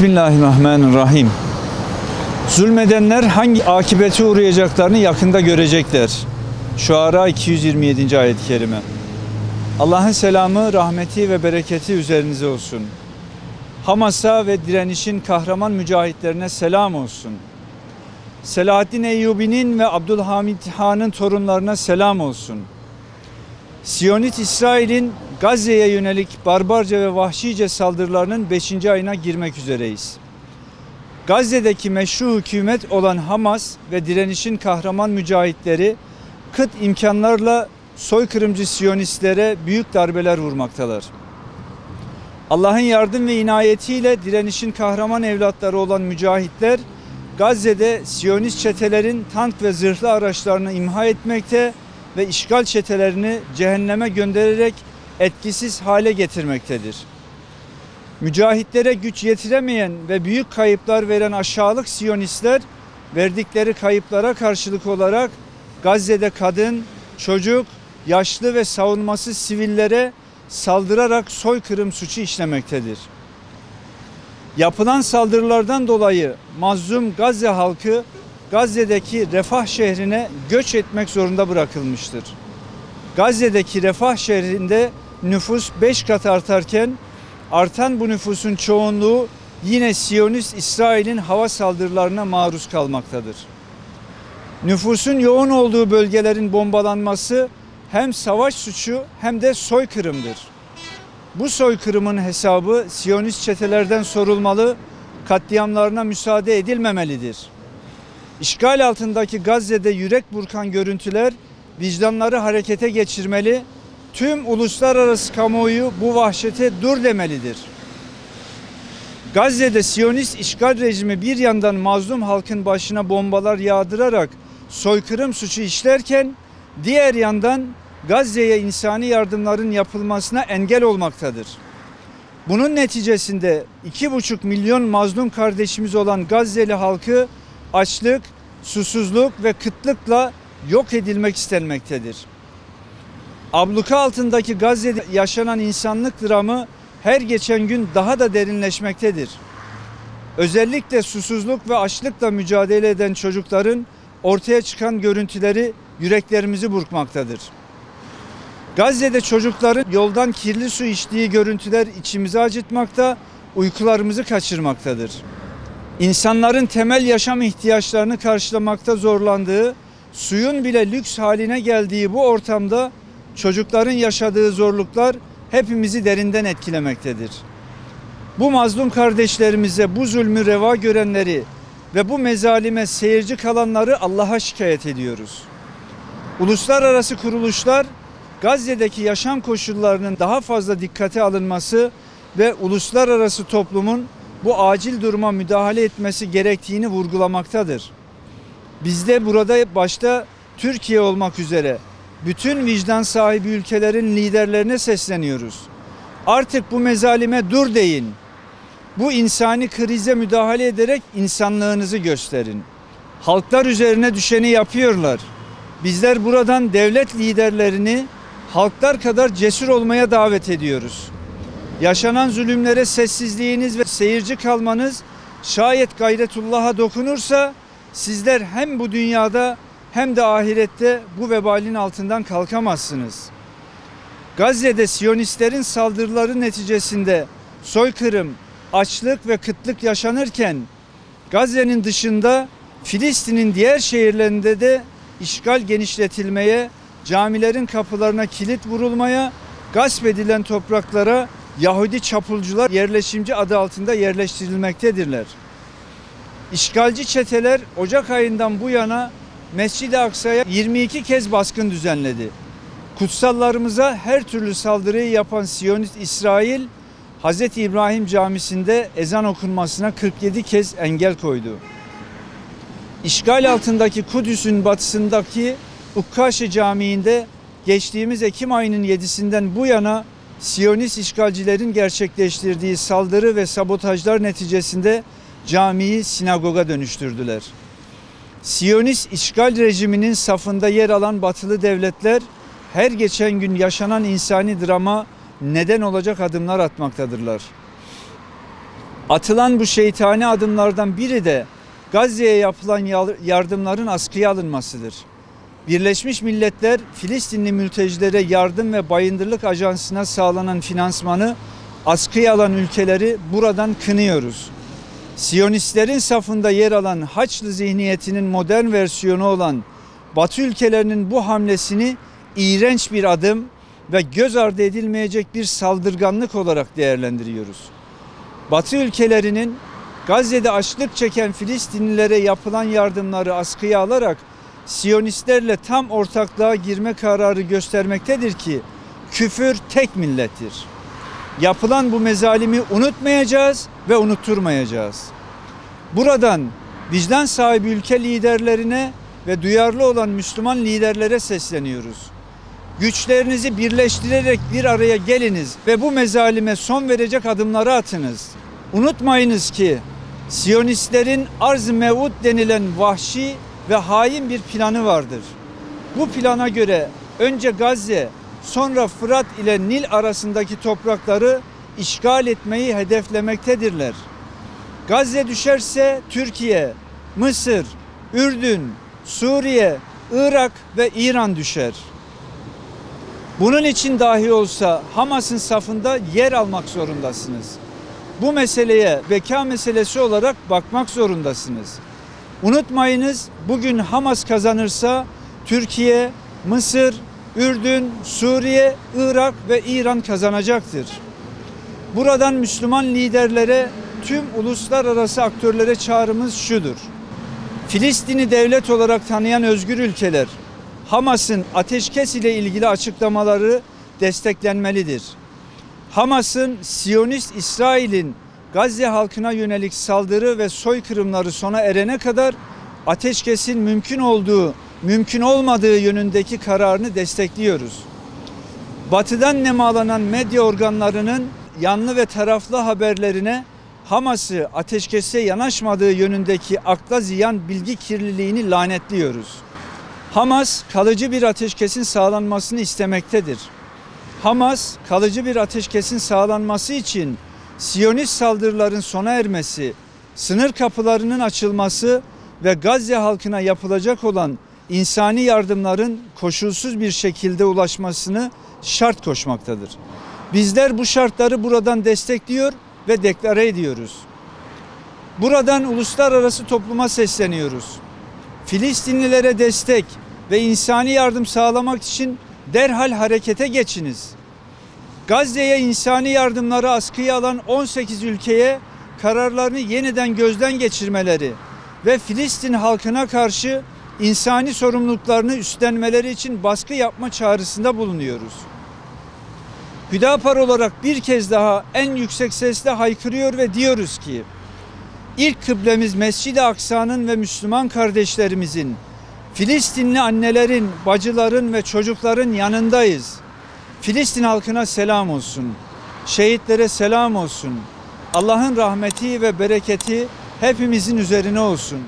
Bismillahirrahmanirrahim. Zulmedenler hangi akibete uğrayacaklarını yakında görecekler. Şuara 227. ayet-i kerime. Allah'ın selamı, rahmeti ve bereketi üzerinize olsun. Hamas'a ve direnişin kahraman mücahitlerine selam olsun. Selahaddin Eyyubi'nin ve Abdülhamid Han'ın torunlarına selam olsun. Siyonist İsrail'in Gazze'ye yönelik barbarca ve vahşice saldırılarının 5. ayına girmek üzereyiz. Gazze'deki meşru hükümet olan Hamas ve direnişin kahraman mücahitleri kıt imkanlarla soykırımcı Siyonistlere büyük darbeler vurmaktalar. Allah'ın yardım ve inayetiyle direnişin kahraman evlatları olan mücahitler Gazze'de Siyonist çetelerin tank ve zırhlı araçlarını imha etmekte ve işgal çetelerini cehenneme göndererek etkisiz hale getirmektedir. Mücahitlere güç yetiremeyen ve büyük kayıplar veren aşağılık Siyonistler verdikleri kayıplara karşılık olarak Gazze'de kadın, çocuk, yaşlı ve savunmasız sivillere saldırarak soykırım suçu işlemektedir. Yapılan saldırılardan dolayı mazlum Gazze halkı Gazze'deki Refah şehrine göç etmek zorunda bırakılmıştır. Gazze'deki Refah şehrinde nüfus 5 kat artarken artan bu nüfusun çoğunluğu yine Siyonist İsrail'in hava saldırılarına maruz kalmaktadır. Nüfusun yoğun olduğu bölgelerin bombalanması hem savaş suçu hem de soykırımdır. Bu soykırımın hesabı Siyonist çetelerden sorulmalı, katliamlarına müsaade edilmemelidir. İşgal altındaki Gazze'de yürek burkan görüntüler vicdanları harekete geçirmeli, tüm uluslararası kamuoyu bu vahşete dur demelidir. Gazze'de Siyonist işgal rejimi bir yandan mazlum halkın başına bombalar yağdırarak soykırım suçu işlerken diğer yandan Gazze'ye insani yardımların yapılmasına engel olmaktadır. Bunun neticesinde 2,5 milyon mazlum kardeşimiz olan Gazze'li halkı açlık, susuzluk ve kıtlıkla yok edilmek istenmektedir. Abluka altındaki Gazze'de yaşanan insanlık dramı her geçen gün daha da derinleşmektedir. Özellikle susuzluk ve açlıkla mücadele eden çocukların ortaya çıkan görüntüleri yüreklerimizi burkmaktadır. Gazze'de çocukların yoldan kirli su içtiği görüntüler içimizi acıtmakta, uykularımızı kaçırmaktadır. İnsanların temel yaşam ihtiyaçlarını karşılamakta zorlandığı, suyun bile lüks haline geldiği bu ortamda çocukların yaşadığı zorluklar hepimizi derinden etkilemektedir. Bu mazlum kardeşlerimize bu zulmü reva görenleri ve bu mezalime seyirci kalanları Allah'a şikayet ediyoruz. Uluslararası kuruluşlar Gazze'deki yaşam koşullarının daha fazla dikkate alınması ve uluslararası toplumun bu acil duruma müdahale etmesi gerektiğini vurgulamaktadır. Biz de burada başta Türkiye olmak üzere bütün vicdan sahibi ülkelerin liderlerine sesleniyoruz. Artık bu mezalime dur deyin. Bu insani krize müdahale ederek insanlığınızı gösterin. Halklar üzerine düşeni yapıyorlar. Bizler buradan devlet liderlerini halklar kadar cesur olmaya davet ediyoruz. Yaşanan zulümlere sessizliğiniz ve seyirci kalmanız şayet gayretullah'a dokunursa sizler hem bu dünyada hem de ahirette bu vebalin altından kalkamazsınız. Gazze'de Siyonistlerin saldırıları neticesinde soykırım, açlık ve kıtlık yaşanırken Gazze'nin dışında Filistin'in diğer şehirlerinde de işgal genişletilmeye, camilerin kapılarına kilit vurulmaya, gasp edilen topraklara Yahudi çapulcular yerleşimci adı altında yerleştirilmektedirler. İşgalci çeteler Ocak ayından bu yana Mescid-i Aksa'ya 22 kez baskın düzenledi. Kutsallarımıza her türlü saldırıyı yapan Siyonist İsrail, Hz. İbrahim Camisi'nde ezan okunmasına 47 kez engel koydu. İşgal altındaki Kudüs'ün batısındaki Ukkaşe Camii'nde geçtiğimiz Ekim ayının 7'sinden bu yana Siyonist işgalcilerin gerçekleştirdiği saldırı ve sabotajlar neticesinde camiyi sinagoga dönüştürdüler. Siyonist işgal rejiminin safında yer alan batılı devletler her geçen gün yaşanan insani drama neden olacak adımlar atmaktadırlar. Atılan bu şeytani adımlardan biri de Gazze'ye yapılan yardımların askıya alınmasıdır. Birleşmiş Milletler Filistinli mültecilere yardım ve bayındırlık ajansına sağlanan finansmanı askıya alan ülkeleri buradan kınıyoruz. Siyonistlerin safında yer alan Haçlı zihniyetinin modern versiyonu olan Batı ülkelerinin bu hamlesini iğrenç bir adım ve göz ardı edilmeyecek bir saldırganlık olarak değerlendiriyoruz. Batı ülkelerinin Gazze'de açlık çeken Filistinlilere yapılan yardımları askıya alarak Siyonistlerle tam ortaklığa girme kararı göstermektedir ki küfür tek millettir. Yapılan bu mezalimi unutmayacağız ve unutturmayacağız. Buradan vicdan sahibi ülke liderlerine ve duyarlı olan Müslüman liderlere sesleniyoruz. Güçlerinizi birleştirerek bir araya geliniz ve bu mezalime son verecek adımları atınız. Unutmayınız ki Siyonistlerin Arz-ı Mevud denilen vahşi ve hain bir planı vardır. Bu plana göre önce Gazze, sonra Fırat ile Nil arasındaki toprakları işgal etmeyi hedeflemektedirler. Gazze düşerse Türkiye, Mısır, Ürdün, Suriye, Irak ve İran düşer. Bunun için dahi olsa Hamas'ın safında yer almak zorundasınız. Bu meseleye beka meselesi olarak bakmak zorundasınız. Unutmayınız, bugün Hamas kazanırsa Türkiye, Mısır, Ürdün, Suriye, Irak ve İran kazanacaktır. Buradan Müslüman liderlere, tüm uluslararası aktörlere çağrımız şudur. Filistin'i devlet olarak tanıyan özgür ülkeler, Hamas'ın ateşkes ile ilgili açıklamaları desteklenmelidir. Hamas'ın Siyonist İsrail'in Gazze halkına yönelik saldırı ve soykırımları sona erene kadar ateşkesin mümkün olmadığı yönündeki kararını destekliyoruz. Batı'dan nemalanan medya organlarının yanlı ve taraflı haberlerine Hamas'ı ateşkese yanaşmadığı yönündeki akla ziyan bilgi kirliliğini lanetliyoruz. Hamas kalıcı bir ateşkesin sağlanmasını istemektedir. Hamas kalıcı bir ateşkesin sağlanması için Siyonist saldırıların sona ermesi, sınır kapılarının açılması ve Gazze halkına yapılacak olan insani yardımların koşulsuz bir şekilde ulaşmasını şart koşmaktadır. Bizler bu şartları buradan destekliyor ve deklare ediyoruz. Buradan uluslararası topluma sesleniyoruz. Filistinlilere destek ve insani yardım sağlamak için derhal harekete geçiniz. Gazze'ye insani yardımları askıya alan 18 ülkeye kararlarını yeniden gözden geçirmeleri ve Filistin halkına karşı insani sorumluluklarını üstlenmeleri için baskı yapma çağrısında bulunuyoruz. Hüdapar olarak bir kez daha en yüksek sesle haykırıyor ve diyoruz ki, İlk kıblemiz Mescid-i Aksa'nın ve Müslüman kardeşlerimizin, Filistinli annelerin, bacıların ve çocukların yanındayız. Filistin halkına selam olsun. Şehitlere selam olsun. Allah'ın rahmeti ve bereketi hepimizin üzerine olsun.